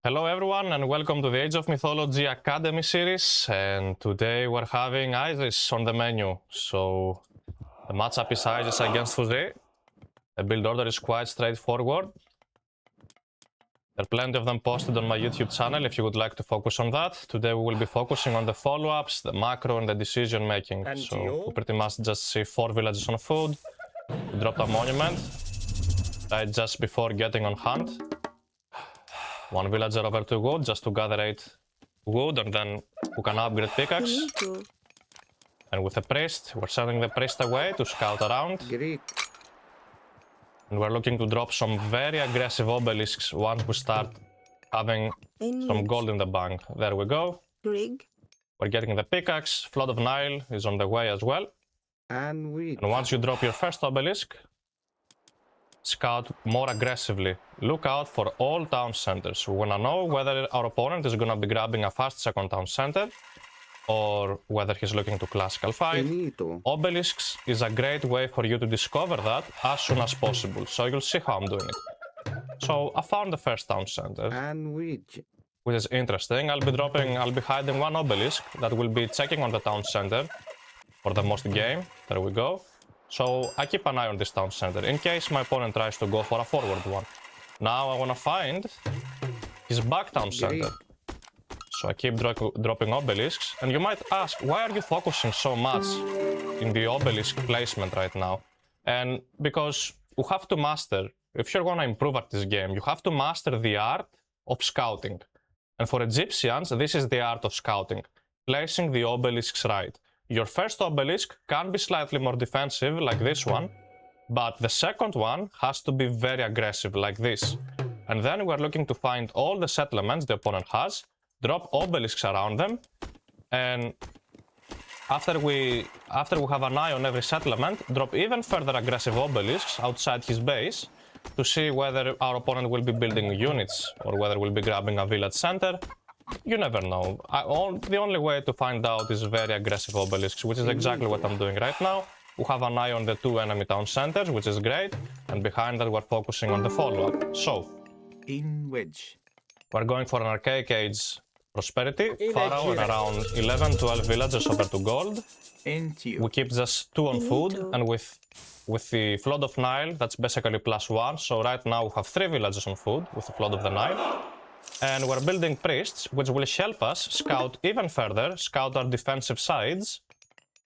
Hello everyone and welcome to the Age of Mythology Academy series, and today we're having Isis on the menu. So the matchup is Isis against Fuzzy. The build order is quite straightforward. There are plenty of them posted on my YouTube channel if you would like to focus on that. Today we will be focusing on the follow-ups, the macro and the decision making. So we pretty much just see 4 villages on food. We drop a monument right just before getting on hunt. 1 villager over 2 wood just to gather 8 wood, and then we can upgrade pickaxe. And with the priest, we're sending the priest away to scout around. Greek. And we're looking to drop some very aggressive obelisks once we start having some gold in the bank. There we go. Greek. We're getting the pickaxe. Flood of Nile is on the way as well. And wheat. And once you drop your first obelisk, scout more aggressively. Look out for all town centers. We wanna know whether our opponent is gonna be grabbing a fast second town center or whether he's looking to classical fight. Obelisks is a great way for you to discover that as soon as possible. So you'll see how I'm doing it. So I found the first town center, And wheat. which is interesting. I'll be hiding 1 obelisk that will be checking on the town center for the most game. There we go. So I keep an eye on this town center in case my opponent tries to go for a forward one. Now I wanna find his back town center. So I keep dropping obelisks, and you might ask, why are you focusing so much in the obelisk placement right now? And because you have to master, if you're gonna improve at this game, you have to master the art of scouting. And for Egyptians, this is the art of scouting, placing the obelisks right. Your first obelisk can be slightly more defensive, like this one, but the second one has to be very aggressive, like this. And then we're looking to find all the settlements the opponent has, drop obelisks around them, and after we have an eye on every settlement, drop even further aggressive obelisks outside his base to see whether our opponent will be building units or whether we'll be grabbing a village center. You never know. The only way to find out is very aggressive obelisks, which is exactly what I'm doing right now. We have an eye on the 2 enemy town centers, which is great, and behind that we're focusing on the follow-up. So, In wedge. we're going for an archaic age prosperity, pharaoh, and around 11-12 villages over to gold. We keep just 2 on food, and with the flood of Nile, that's basically +1. So right now we have 3 villages on food with the flood of the Nile. And we're building priests, which will help us scout even further, scout our defensive sides.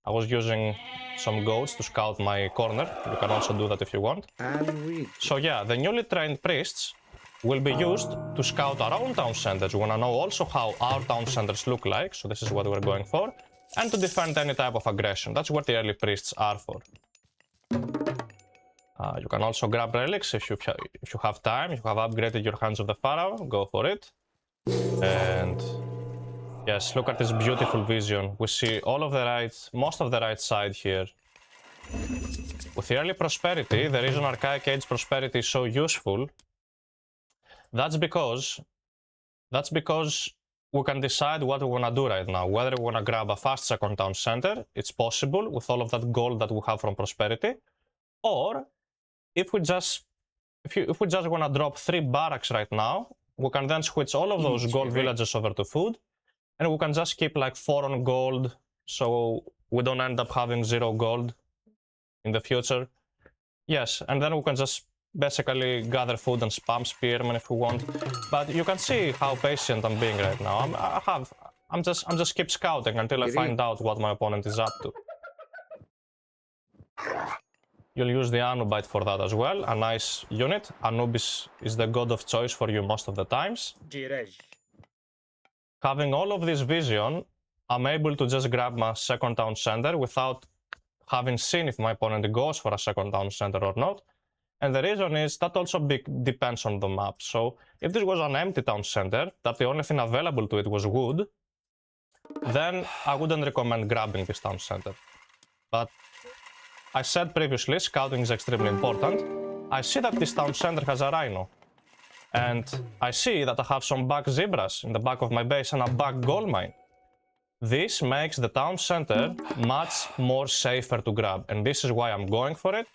I was using some goats to scout my corner. You can also do that if you want. And wheat. So yeah, the newly trained priests will be used to scout our own town centers. We want to know also how our town centers look like, so this is what we're going for. And to defend any type of aggression. That's what the early priests are for. You can also grab relics if you have time. If you have upgraded your Hands of the Pharaoh, go for it. And yes, look at this beautiful vision. We see all of the most of the right side here. With the early prosperity, the reason Archaic Age prosperity is so useful, that's because we can decide what we want to do right now. Whether we want to grab a fast second town center, it's possible with all of that gold that we have from prosperity, or if we just want to drop 3 barracks right now, we can then switch all of those gold villages over to food, and we can just keep like 4 on gold, so we don't end up having 0 gold in the future. Yes, and then we can just basically gather food and spam spearmen if we want. But you can see how patient I'm being right now. I'm just keep scouting until I find out what my opponent is up to. You'll use the Anubite for that as well, a nice unit. Anubis is the god of choice for you most of the times. Having all of this vision, I'm able to just grab my second town center without having seen if my opponent goes for a second town center or not. And the reason is that also depends on the map. So if this was an empty town center, that the only thing available to it was wood, then I wouldn't recommend grabbing this town center. But I said previously, scouting is extremely important. I see that this town center has a rhino. And I see that I have some back zebras in the back of my base and a back gold mine. This makes the town center much more safer to grab. And this is why I'm going for it.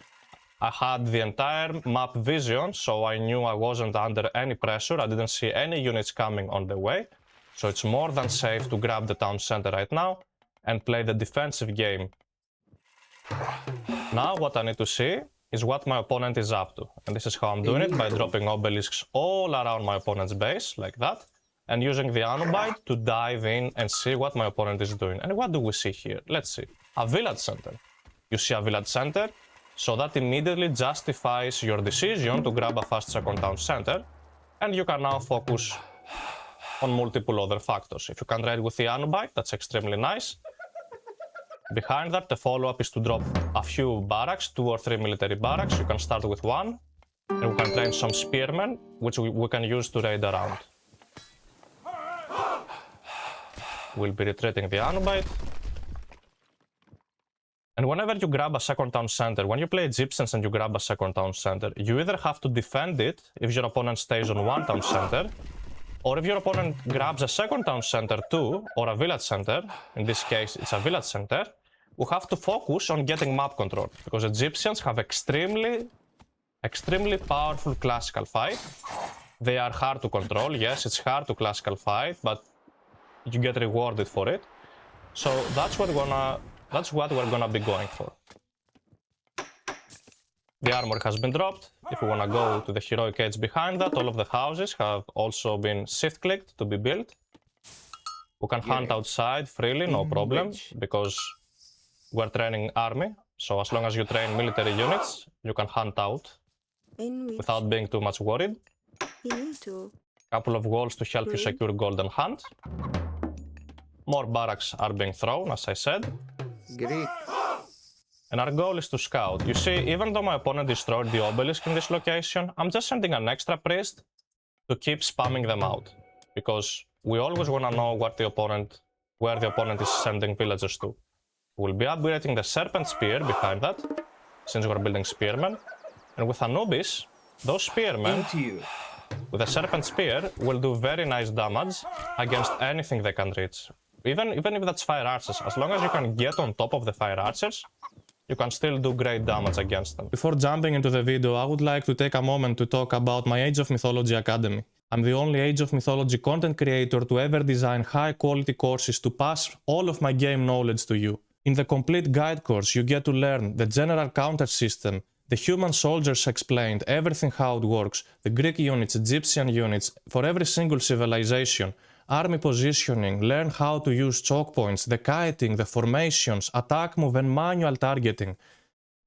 I had the entire map vision, so I knew I wasn't under any pressure. I didn't see any units coming on the way. So it's more than safe to grab the town center right now and play the defensive game. Now what I need to see is what my opponent is up to. And this is how I'm doing it, by dropping obelisks all around my opponent's base, like that. And using the Anubite to dive in and see what my opponent is doing. And what do we see here? Let's see. A village center. You see a village center, so that immediately justifies your decision to grab a fast second town center. And you can now focus on multiple other factors. If you can trade with the Anubite, that's extremely nice. Behind that, the follow-up is to drop a few barracks, 2 or 3 military barracks. You can start with one, and we can train some spearmen, which we can use to raid around. We'll be retreating the Anubite. And whenever you grab a second town center, when you play Egyptians and you grab a second town center, you either have to defend it if your opponent stays on one town center, or if your opponent grabs a second town center too, or a village center, in this case it's a village center, we have to focus on getting map control, because Egyptians have extremely powerful classical fight. They are hard to control. Yes, it's hard to classical fight, but you get rewarded for it. So that's what we're gonna be going for. The armor has been dropped. If we wanna go to the heroic age behind that, all of the houses have also been shift-clicked to be built. We can hunt outside freely, no problem, because we're training army. So as long as you train military units, you can hunt out without being too much worried. Couple of walls to help you secure golden hunt. More barracks are being thrown, as I said. Greek. And our goal is to scout. You see, even though my opponent destroyed the obelisk in this location, I'm just sending an extra priest to keep spamming them out. Because we always want to know where the opponent is sending villagers to. We'll be upgrading the serpent spear behind that, since we're building spearmen. And with Anubis, those spearmen with a serpent spear will do very nice damage against anything they can reach. Even if that's fire archers, as long as you can get on top of the fire archers, you can still do great damage against them. Before jumping into the video, I would like to take a moment to talk about my Age of Mythology Academy. I'm the only Age of Mythology content creator to ever design high quality courses to pass all of my game knowledge to you. In the complete guide course, you get to learn the general counter system, the human soldiers explained, everything how it works, the Greek units, Egyptian units, for every single civilization, army positioning, learn how to use choke points, the kiting, the formations, attack move and manual targeting.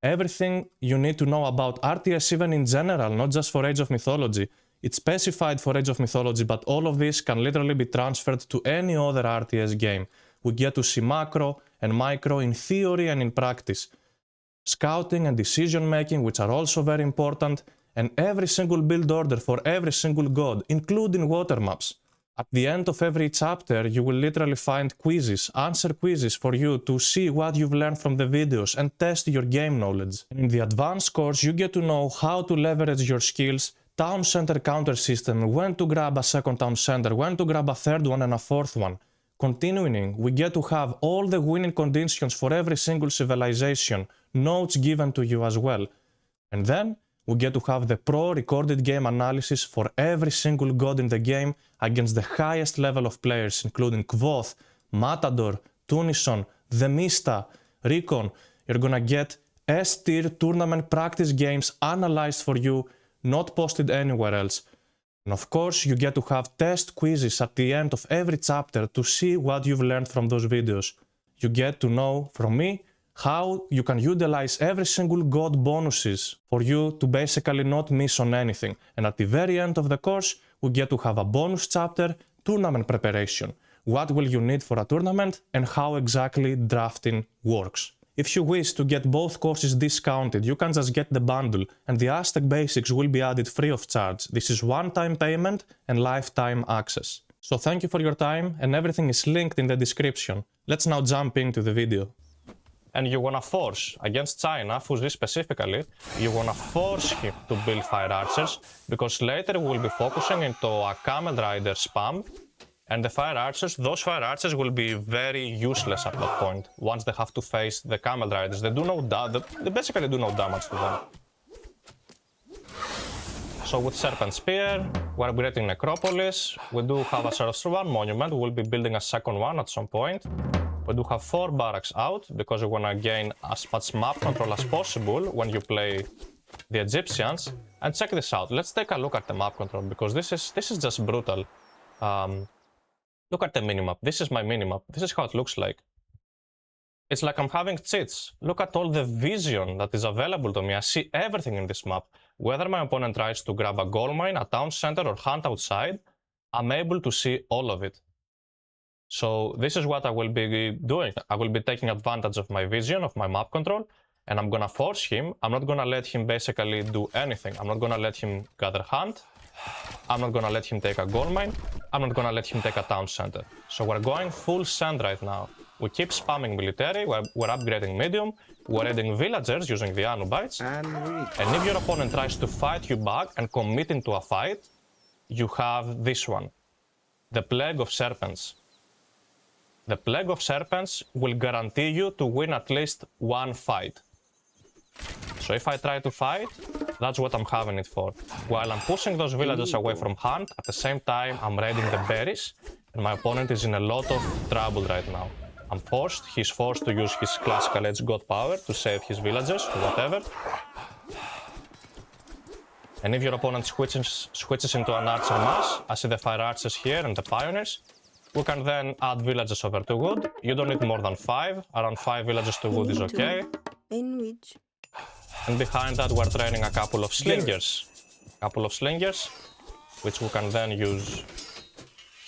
Everything you need to know about RTS even in general, not just for Age of Mythology. It's specified for Age of Mythology, but all of this can literally be transferred to any other RTS game. We get to see macro and micro in theory and in practice. Scouting and decision making, which are also very important, and every single build order for every single god, including water maps. At the end of every chapter, you will literally find quizzes, answer quizzes for you to see what you've learned from the videos and test your game knowledge. And in the advanced course, you get to know how to leverage your skills, town center counter system, when to grab a second town center, when to grab a third one and a fourth one. Continuing, we get to have all the winning conditions for every single civilization, notes given to you as well. And then, we get to have the pro recorded game analysis for every single god in the game against the highest level of players, including Kvoth, Matador, Tunison, Themista, Recon. You're gonna get S-tier tournament practice games analyzed for you, not posted anywhere else. And of course, you get to have test quizzes at the end of every chapter to see what you've learned from those videos. You get to know from me how you can utilize every single god bonuses for you to basically not miss on anything. And at the very end of the course, we get to have a bonus chapter, tournament preparation. What will you need for a tournament and how exactly drafting works. If you wish to get both courses discounted, you can just get the bundle and the Aztec basics will be added free of charge. This is one-time payment and lifetime access. So thank you for your time and everything is linked in the description. Let's now jump into the video. And you wanna force, against China, Fuzi specifically, you wanna force him to build fire archers, because later we'll be focusing into a camel rider spam, and the fire archers, those fire archers will be very useless at that point, once they have to face the camel riders. They basically do no damage to them. So with Serpent Spear, we're upgrading Necropolis. We do have a Zoroastrian monument. We'll be building a second one at some point. We do have 4 barracks out because we want to gain as much map control as possible when you play the Egyptians. And check this out. Let's take a look at the map control because this is just brutal. Look at the minimap. This is my minimap. This is how it looks like. It's like I'm having cheats. Look at all the vision that is available to me. I see everything in this map. Whether my opponent tries to grab a gold mine, a town center, or hunt outside, I'm able to see all of it. So this is what I will be doing. I will be taking advantage of my vision, of my map control, and I'm gonna force him. I'm not gonna let him basically do anything. I'm not gonna let him gather hunt. I'm not gonna let him take a gold mine. I'm not gonna let him take a town center. So we're going full send right now. We keep spamming military, we're upgrading medium, we're adding villagers using the Anubites. And if your opponent tries to fight you back and commit into a fight, you have this one. The Plague of Serpents. The Plague of Serpents will guarantee you to win at least one fight. So if I try to fight, that's what I'm having it for. While I'm pushing those villagers away from hunt, at the same time I'm raiding the berries, and my opponent is in a lot of trouble right now. He's forced to use his classical Age God power to save his villagers, or whatever. And if your opponent switches into an archer mass, I see the fire archers here and the pioneers, we can then add villagers over to wood. You don't need more than 5, around 5 villagers to wood is okay. And behind that we're training a couple of slingers. Which we can then use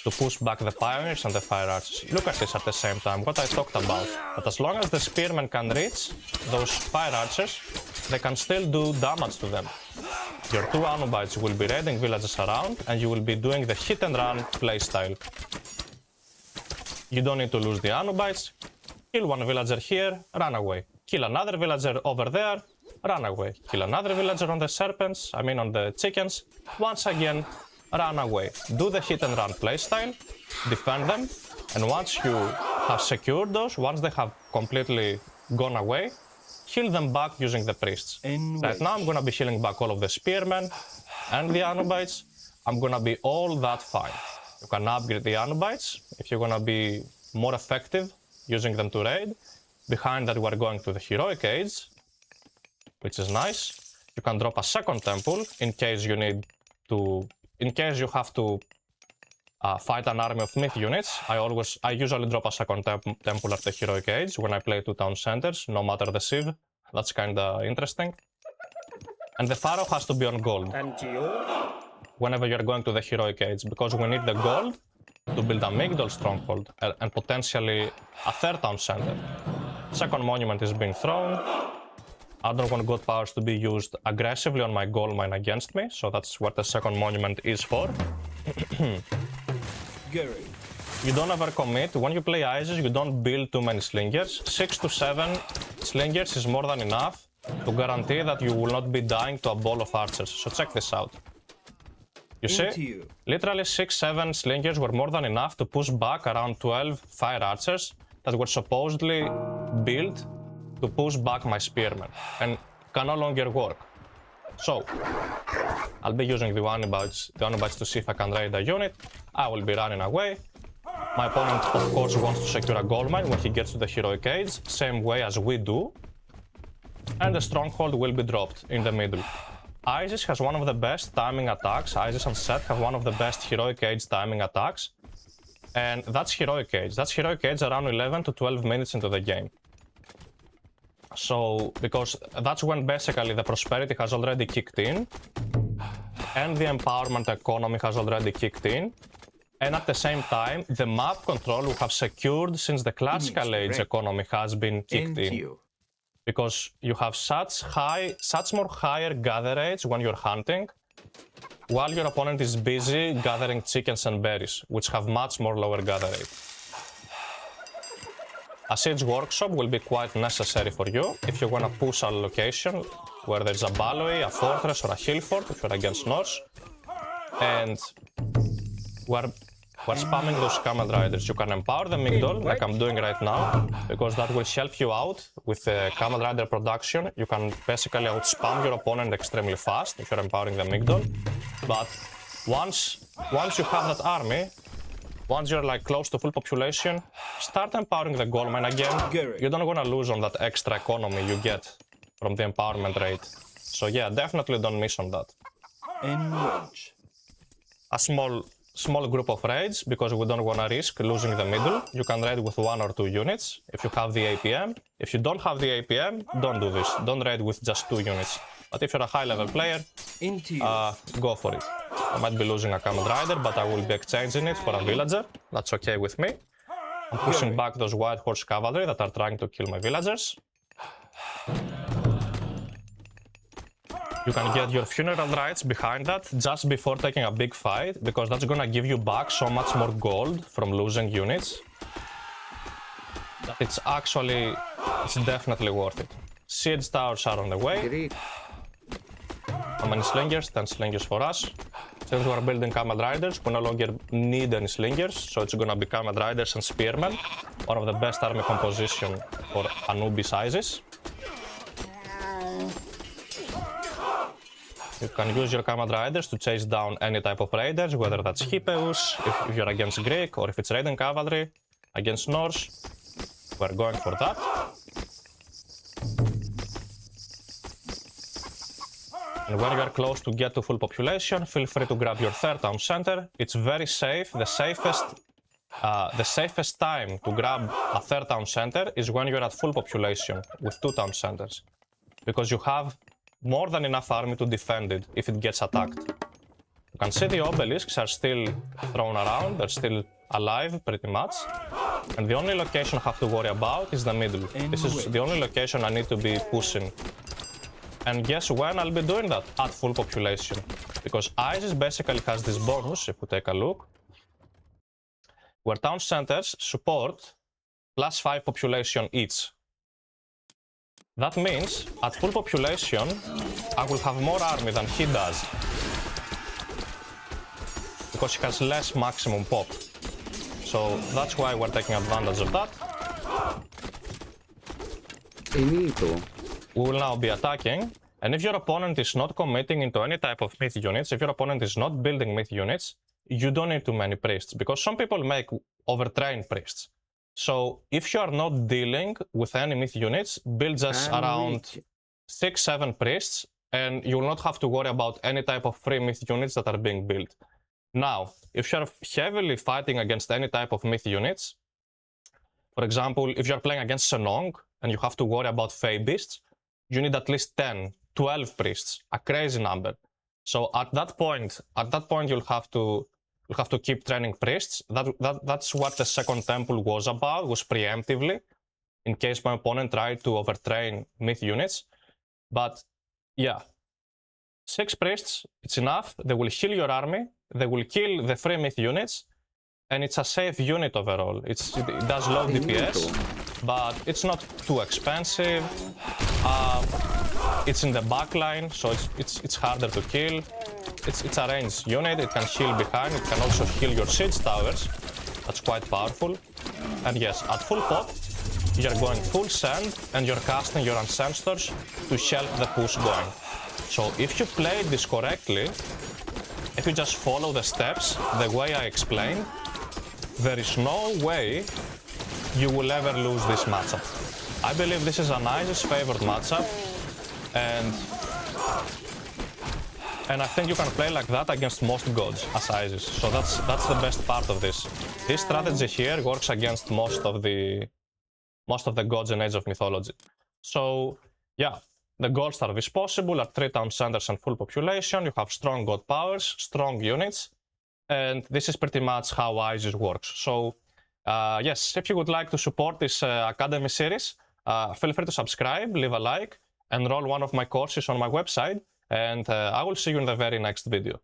to push back the pioneers and the fire archers. Look at this at the same time, what I talked about. But as long as the spearmen can reach those fire archers, they can still do damage to them. Your 2 Anubites will be raiding villages around, and you will be doing the hit and run playstyle. You don't need to lose the Anubites. Kill one villager here, run away. Kill another villager over there, run away. Kill another villager on the serpents, on the chickens. Once again, run away. Do the hit and run playstyle, defend them, and once you have secured those, once they have completely gone away, heal them back using the priests. Right now I'm gonna be healing back all of the spearmen and the Anubites. I'm gonna be all that fine. You can upgrade the Anubites if you're gonna be more effective using them to raid. Behind that we're going to the Heroic Age, which is nice. You can drop a second temple in case you have to fight an army of myth units. I usually drop a second temple at the Heroic Age when I play 2 town centers, no matter the civ. That's kinda interesting. And the Pharaoh has to be on gold whenever you're going to the Heroic Age, because we need the gold to build a Migdol stronghold and potentially a 3rd town center. Second monument is being thrown. I don't want God powers to be used aggressively on my gold mine against me, so that's what the second monument is for. You don't overcommit. When you play ISIS, you don't build too many slingers. 6 to 7 slingers is more than enough to guarantee that you will not be dying to a ball of archers. So check this out. You see, literally 6-7 slingers were more than enough to push back around 12 fire archers that were supposedly built to push back my spearmen, and can no longer work. So, I'll be using the Anubites to see if I can raid a unit. I will be running away. My opponent, of course, wants to secure a gold mine when he gets to the Heroic Age, same way as we do. And the stronghold will be dropped in the middle. ISIS has one of the best timing attacks. ISIS and Set have one of the best Heroic Age timing attacks. And that's Heroic Age. That's Heroic Age around 11 to 12 minutes into the game. So, because that's when basically the prosperity has already kicked in, and the empowerment economy has already kicked in, and at the same time, the map control we have secured since the classical age economy has been kicked in. Because you have such more higher gather rates when you're hunting, while your opponent is busy gathering chickens and berries, which have much more lower gather rate. A siege workshop will be quite necessary for you if you want to push a location where there's a balloy, a fortress, or a hill fort if you're against Norse. And we're spamming those camel riders. You can empower the Migdol, like I'm doing right now, because that will help you out with the camel rider production. You can basically outspam your opponent extremely fast if you're empowering the Migdol. But once you have that army, once you're like close to full population, start empowering the gold mine again. You're not gonna lose on that extra economy you get from the empowerment rate. So yeah, definitely don't miss on that. Enrage. A small group of raids, because we don't wanna risk losing the middle. You can raid with 1 or 2 units if you have the APM. If you don't have the APM, don't do this. Don't raid with just 2 units. But if you're a high level player, go for it. I might be losing a Command Rider, but I will be exchanging it for a villager. That's okay with me. I'm pushing back those White Horse Cavalry that are trying to kill my villagers. You can get your funeral rites behind that just before taking a big fight, because that's gonna give you back so much more gold from losing units. It's definitely worth it. Siege towers are on the way. How many slingers? 10 slingers for us. Since we are building Command Riders, we no longer need any slingers, so it's gonna be Command Riders and Spearmen. One of the best army composition for a newbie sizes. You can use your Command Riders to chase down any type of raiders, whether that's Hippeus, if you're against Greek, or if it's raiding cavalry, against Norse. We're going for that. And when you are close to get to full population, feel free to grab your 3rd town center. It's very safe. The safest time to grab a 3rd town center is when you're at full population with 2 town centers, because you have more than enough army to defend it if it gets attacked. You can see the obelisks are still thrown around, they're still alive pretty much. And the only location I have to worry about is the middle. This is the only location I need to be pushing. And guess when I'll be doing that? At full population. Because ISIS basically has this bonus, if we take a look, where town centers support +5 population each. That means, at full population, I will have more army than he does. Because he has less maximum pop. So that's why we're taking advantage of that. We will now be attacking, and if your opponent is not committing into any type of myth units, if your opponent is not building myth units, you don't need too many priests, because some people make overtrained priests. So if you are not dealing with any myth units, build just around 6-7 priests, and you will not have to worry about any type of free myth units that are being built. Now, if you're heavily fighting against any type of myth units, for example, if you're playing against Senong and you have to worry about Fey Beasts, you need at least 10, 12 priests, a crazy number. So at that point, you'll have to keep training priests. That's what the second temple was about, was preemptively, in case my opponent tried to overtrain myth units. But yeah, 6 priests, it's enough. They will heal your army, they will kill the free myth units, and it's a safe unit overall. It does low DPS, but it's not too expensive. It's in the backline, so it's harder to kill. It's a ranged unit, it can heal behind, it can also heal your siege towers. That's quite powerful. And yes, at full pop, you're going full send, and you're casting your ancestors to help the push going. So if you play this correctly, if you just follow the steps the way I explained, there is no way you will ever lose this matchup. I believe this is an ISIS favored matchup, and I think you can play like that against most gods as ISIS. So that's the best part of this. This strategy here works against most of the gods in Age of Mythology. So yeah, the gold star is possible at 3 town centers and full population. You have strong god powers, strong units, and this is pretty much how ISIS works. So yes, if you would like to support this Academy series, feel free to subscribe, leave a like, enroll one of my courses on my website, and I will see you in the very next video.